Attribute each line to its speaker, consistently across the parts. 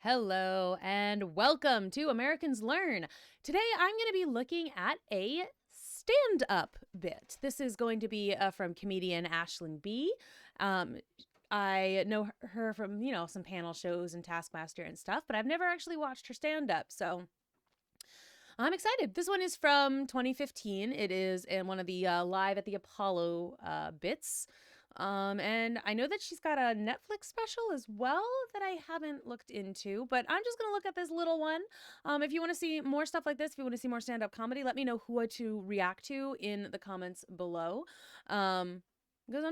Speaker 1: Hello and welcome to Americans Learn. Today I'm going to be looking at a stand-up bit. This is going to be from comedian Ashlyn B. I know her from, some panel shows and Taskmaster and stuff, but I've never actually watched her stand-up, so I'm excited. This one is from 2015. It is in one of the Live at the Apollo bits. And I know that she's got a Netflix special as well that I haven't looked into, but I'm just going to look at this little one. If you want to see more stuff like this, if you want to see more stand-up comedy, let me know who to react to in the comments below. Because I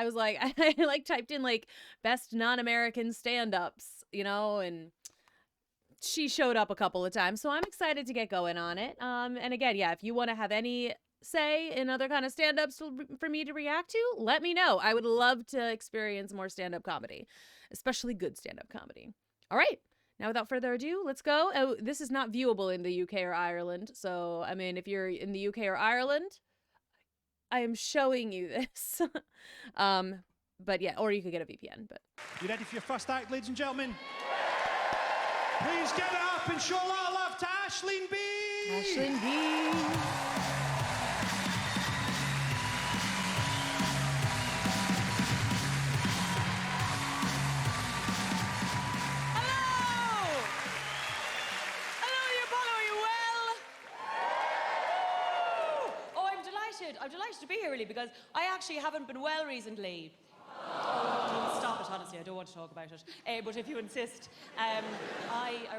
Speaker 1: was like, I typed in best non-American stand-ups, and she showed up a couple of times, so I'm excited to get going on it. And again, yeah, if you want to have any say in other kind of stand-ups for me to react to, let me know. I would love to experience more stand-up comedy, especially good stand-up comedy. All right, now without further ado, let's go. Oh, this is not viewable in the UK or Ireland, so if you're in the UK or Ireland, I am showing you this. But yeah, or you could get a VPN. But
Speaker 2: you ready for your first act, ladies and gentlemen? Please give it up and show a lot of love to Ashlyn B.
Speaker 1: Ashlyn B.
Speaker 3: I'm delighted to be here, really, because I actually haven't been well recently. Oh, stop it, honestly, I don't want to talk about it. But if you insist. I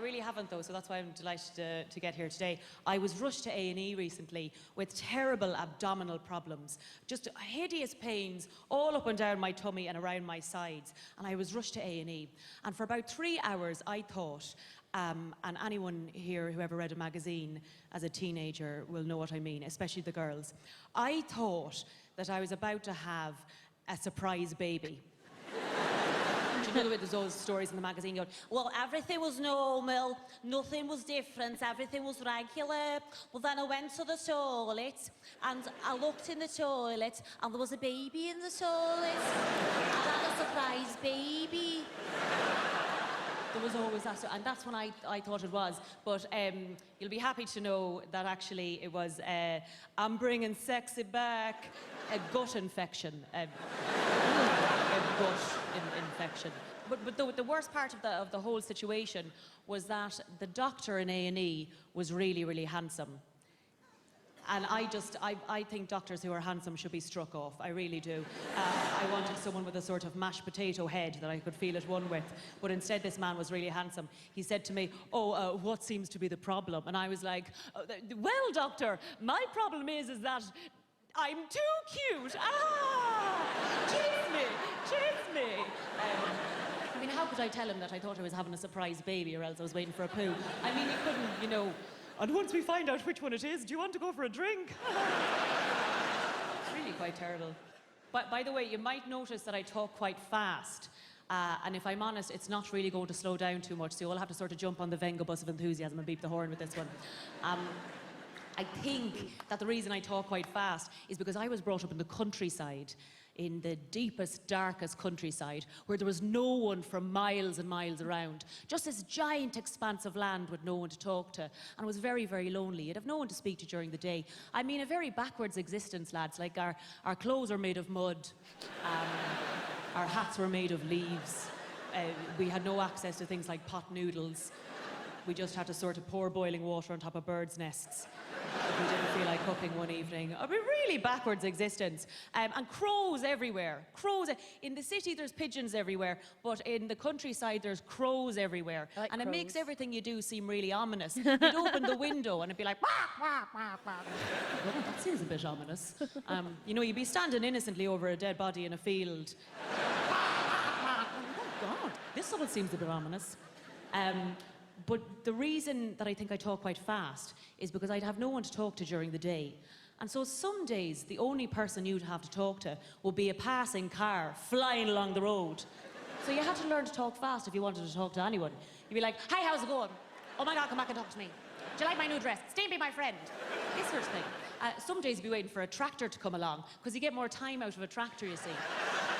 Speaker 3: really haven't, though, so that's why I'm delighted to get here today. I was rushed to A&E recently with terrible abdominal problems. Just hideous pains all up and down my tummy and around my sides. And I was rushed to A&E. And for about 3 hours, I thought, and anyone here who ever read a magazine as a teenager will know what I mean, especially the girls. I thought that I was about to have a surprise baby. Do you know there's those stories in the magazine going, well, everything was normal, nothing was different, everything was regular. Well, then I went to the toilet and I looked in the toilet and there was a baby in the toilet. I had a surprise baby. There was always that, and that's when I thought it was. But you'll be happy to know that actually it was, I'm bringing sexy back, a gut infection. A gut infection. But the worst part of the whole situation was that the doctor in A&E was really, really handsome. And I think doctors who are handsome should be struck off. I really do. I wanted someone with a sort of mashed potato head that I could feel at one with. But instead, this man was really handsome. He said to me, what seems to be the problem? And I was like, well, doctor, my problem is that I'm too cute. Chase me. How could I tell him that I thought I was having a surprise baby or else I was waiting for a poo? He couldn't, And once we find out which one it is, do you want to go for a drink? It's really quite terrible. But by the way, you might notice that I talk quite fast. And if I'm honest, it's not really going to slow down too much, so you'll have to sort of jump on the Venga bus of enthusiasm and beep the horn with this one. I think that the reason I talk quite fast is because I was brought up in the countryside, in the deepest, darkest countryside, where there was no one for miles and miles around. Just this giant expanse of land with no one to talk to. And it was very, very lonely. You'd have no one to speak to during the day. A very backwards existence, lads. Like our clothes are made of mud. Our hats were made of leaves. We had no access to things like pot noodles. We just had to sort of pour boiling water on top of birds' nests if we didn't feel like cooking one evening. Really backwards existence. And crows everywhere. Crows. In the city, there's pigeons everywhere, but in the countryside, there's crows everywhere.
Speaker 1: Like
Speaker 3: and
Speaker 1: crows.
Speaker 3: It makes everything you do seem really ominous. You'd open the window and it'd be like, wah, wah, wah, wah. Well, that seems a bit ominous. You'd be standing innocently over a dead body in a field. Oh, God, this all seems a bit ominous. But the reason that I think I talk quite fast is because I'd have no one to talk to during the day. And so some days, the only person you'd have to talk to would be a passing car flying along the road. So you had to learn to talk fast if you wanted to talk to anyone. You'd be like, hi, how's it going? Oh my God, come back and talk to me. Do you like my new dress? Stay and be my friend. This sort of thing. Some days you'd be waiting for a tractor to come along, because you get more time out of a tractor, you see.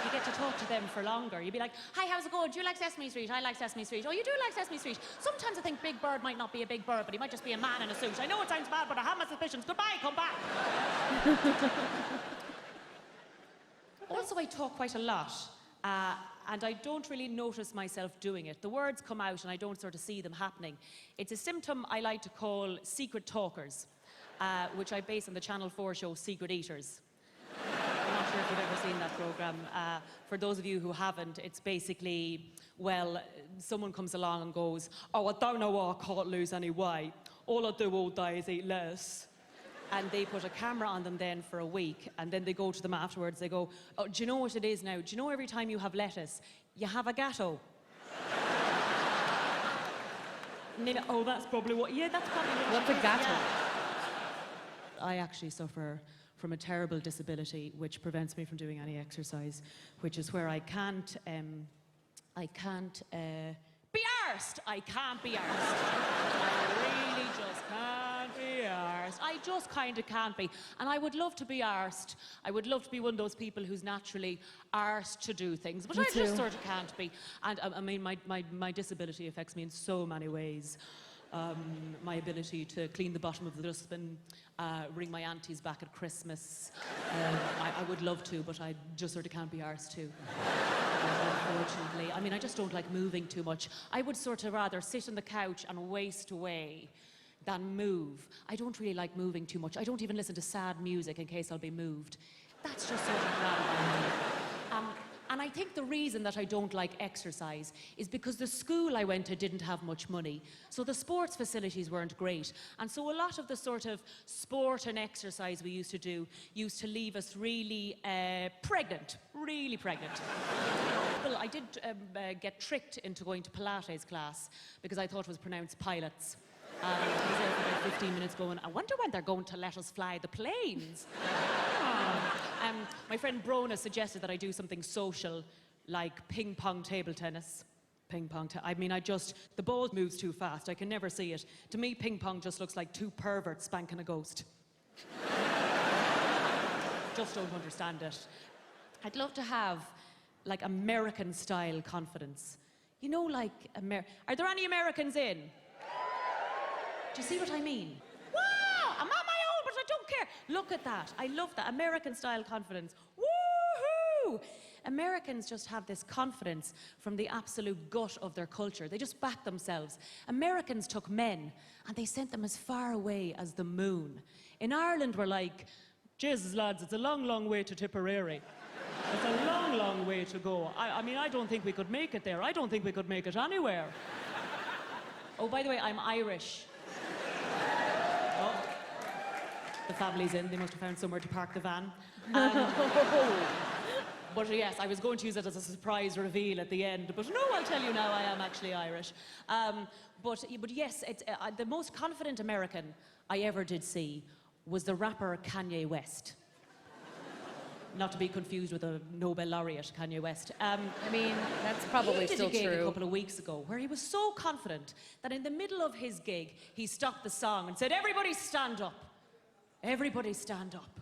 Speaker 3: you get to talk to them for longer. You'd be like, hi, how's it going? Do you like Sesame Street? I like Sesame Street. Oh, you do like Sesame Street? Sometimes I think Big Bird might not be a big bird, but he might just be a man in a suit. I know it sounds bad, but I have my suspicions. Goodbye, come back. Also, I talk quite a lot, and I don't really notice myself doing it. The words come out, and I don't sort of see them happening. It's a symptom I like to call secret talkers, which I base on the Channel 4 show Secret Eaters. I'm not sure if you've ever seen that programme. For those of you who haven't, it's basically, well, someone comes along and goes, oh, I don't know why I can't lose any weight. All I do all day is eat less. And they put a camera on them then for a week, and then they go to them afterwards, they go, oh, do you know what it is now? Do you know every time you have lettuce, you have a gatto? And they go, oh, that's probably what, yeah, that's probably what
Speaker 1: What's a gatto?
Speaker 3: Yeah. I actually suffer from a terrible disability which prevents me from doing any exercise, which is where I can't be arsed. I can't be arsed. I really just can't be arsed. I just kind of can't be. And I would love to be arsed. I would love to be one of those people who's naturally arsed to do things, but
Speaker 1: Me
Speaker 3: I
Speaker 1: too.
Speaker 3: just sort of can't be. And I mean, my disability affects me in so many ways. My ability to clean the bottom of the dustbin, ring my aunties back at Christmas. I would love to, but I just sort of can't be arsed to. Unfortunately. I mean, I just don't like moving too much. I would sort of rather sit on the couch and waste away than move. I don't really like moving too much. I don't even listen to sad music in case I'll be moved. That's just sort of bad by me. And I think the reason that I don't like exercise is because the school I went to didn't have much money. So the sports facilities weren't great. And so a lot of the sort of sport and exercise we used to do used to leave us really pregnant, really pregnant. Well, I did get tricked into going to Pilates class because I thought it was pronounced pilots. I was there for about 15 minutes going, I wonder when they're going to let us fly the planes. My friend Brona suggested that I do something social, like ping pong table tennis. I mean, the ball moves too fast. I can never see it. To me, ping pong just looks like two perverts spanking a ghost. Just don't understand it. I'd love to have, like, American-style confidence. You know, like, are there any Americans in? Do you see what I mean? Wow, I'm on my own, but I don't care. Look at that. I love that. American-style confidence. Woohoo! Americans just have this confidence from the absolute gut of their culture. They just back themselves. Americans took men and they sent them as far away as the moon. In Ireland, we're like, Jesus, lads, it's a long, long way to Tipperary. It's a long, long way to go. I mean, I don't think we could make it there. I don't think we could make it anywhere. Oh, by the way, I'm Irish. Oh, the family's in. They must have found somewhere to park the van. But yes, I was going to use it as a surprise reveal at the end. But no, I'll tell you now, I am actually Irish. But yes, the most confident American I ever did see was the rapper Kanye West. Not to be confused with a Nobel laureate, Kanye West.
Speaker 1: I mean, that's probably still
Speaker 3: He did a gig
Speaker 1: true.
Speaker 3: a couple of weeks ago where he was so confident that in the middle of his gig, he stopped the song and said, everybody stand up. Everybody stand up.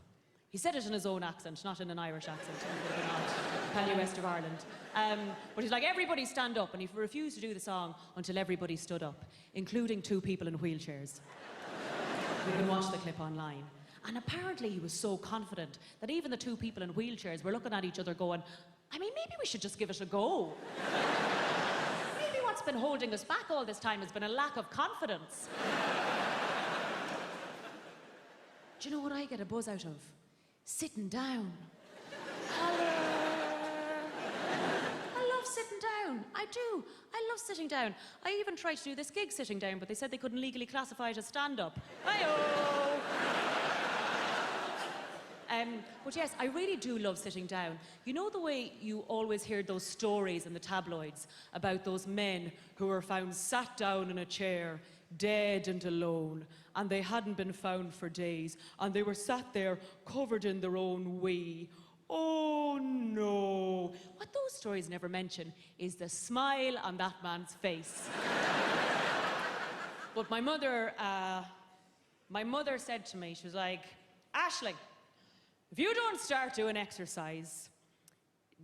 Speaker 3: He said it in his own accent, not in an Irish accent. Kanye West of Ireland. But he's like, everybody stand up. And he refused to do the song until everybody stood up, including two people in wheelchairs. You can watch the clip online. And apparently he was so confident that even the two people in wheelchairs were looking at each other going, I mean, maybe we should just give it a go. Maybe what's been holding us back all this time has been a lack of confidence. Do you know what I get a buzz out of? Sitting down. Hello. I love sitting down. I do. I love sitting down. I even tried to do this gig sitting down, but they said they couldn't legally classify it as stand-up. Hi-oh! But yes, I really do love sitting down. You know the way you always hear those stories in the tabloids about those men who were found sat down in a chair, dead and alone, and they hadn't been found for days, and they were sat there covered in their own wee. Oh no. What those stories never mention is the smile on that man's face. But my mother said to me, she was like, Aisling, if you don't start doing exercise,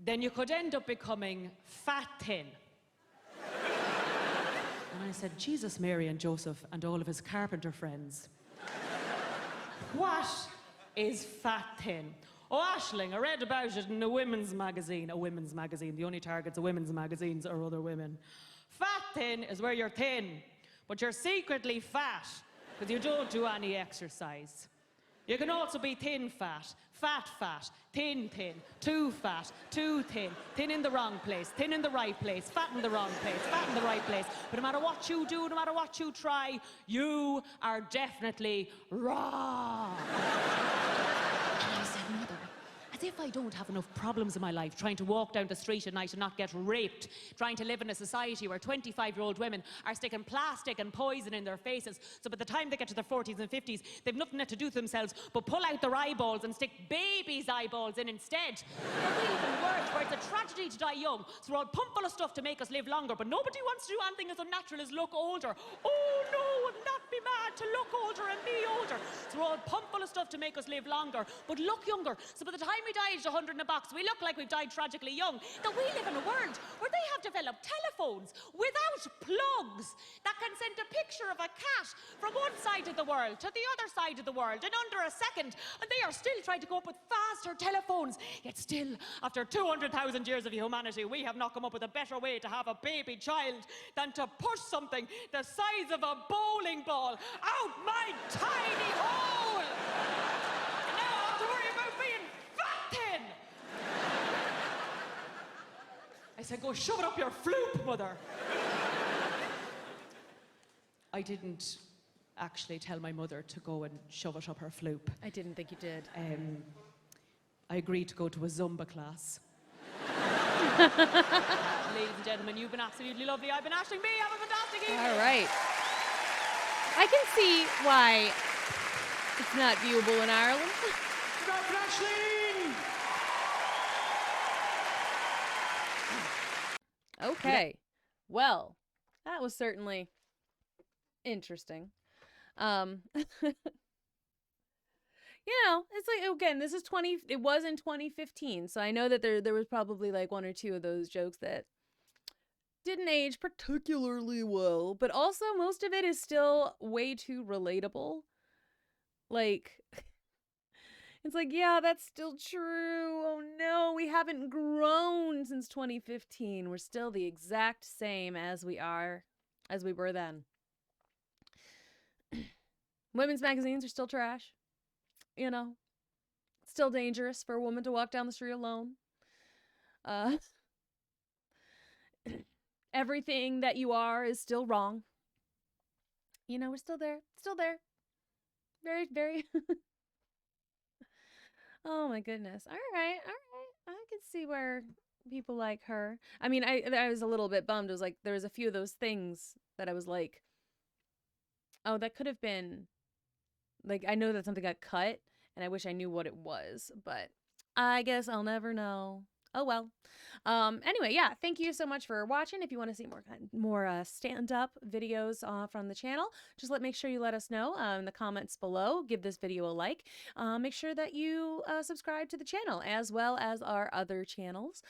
Speaker 3: then you could end up becoming fat thin. And I said, Jesus, Mary and Joseph and all of his carpenter friends. What is fat thin? Oh, Aisling, I read about it in a women's magazine. A women's magazine. The only targets of women's magazines are other women. Fat thin is where you're thin, but you're secretly fat because you don't do any exercise. You can also be thin fat, thin, too fat, too thin, thin in the wrong place, thin in the right place, fat in the wrong place, fat in the right place. But no matter what you do, no matter what you try, you are definitely wrong. And I said, Mother, as if I don't have enough problems in my life trying to walk down the street at night and not get raped, trying to live in a society where 25-year-old women are sticking plastic and poison in their faces, so by the time they get to their 40s and 50s, they've nothing to do to themselves but pull out their eyeballs and stick babies' eyeballs in instead. Or even worse, where it's a tragedy to die young, so we're all pumped full of stuff to make us live longer, but nobody wants to do anything as unnatural as look older. Oh no, wouldn't that be mad to look older and be older? So we're all pumped full of stuff to make us live longer, but look younger. So by the time we die aged 100 in a box, we look like we've died tragically young. That we live in a world where they have developed telephones without plugs that can send a picture of a cat from one side of the world to the other side of the world in under a second, and they are still trying to come up with faster telephones. Yet still, after 200,000 years of humanity, we have not come up with a better way to have a baby child than to push something the size of a bowling ball out my tiny hole. And now I have to worry about being fat thin. I said, go shove it up your floop, Mother. I didn't actually tell my mother to go and shove it up her floop.
Speaker 1: I didn't think you did.
Speaker 3: I agreed to go to a Zumba class. Ladies and gentlemen, you've been absolutely lovely. I've been Aisling B. Have a fantastic evening.
Speaker 1: All right. I can see why it's not viewable in Ireland. Okay. Well, that was certainly interesting. It's like, again, this is it was in 2015, so I know that there was probably like one or two of those jokes that didn't age particularly well, but also most of it is still way too relatable. Like, it's like, yeah, that's still true. Oh no, we haven't grown since 2015. We're still the exact same as we were then. Women's magazines are still trash. Still dangerous for a woman to walk down the street alone. Everything that you are is still wrong. We're still there. Still there. Very, very. Oh my goodness. All right. I can see where people like her. I mean, I was a little bit bummed. It was like, there was a few of those things that I was like, oh, that could have been, like, I know that something got cut, and I wish I knew what it was, but I guess I'll never know. Oh well. Anyway, yeah, thank you so much for watching. If you want to see more stand-up videos from the channel, just make sure you let us know in the comments below. Give this video a like. Make sure that you subscribe to the channel as well as our other channels.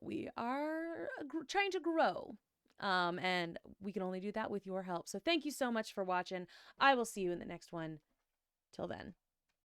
Speaker 1: We are trying to grow. And we can only do that with your help. So thank you so much for watching. I will see you in the next one. Till then.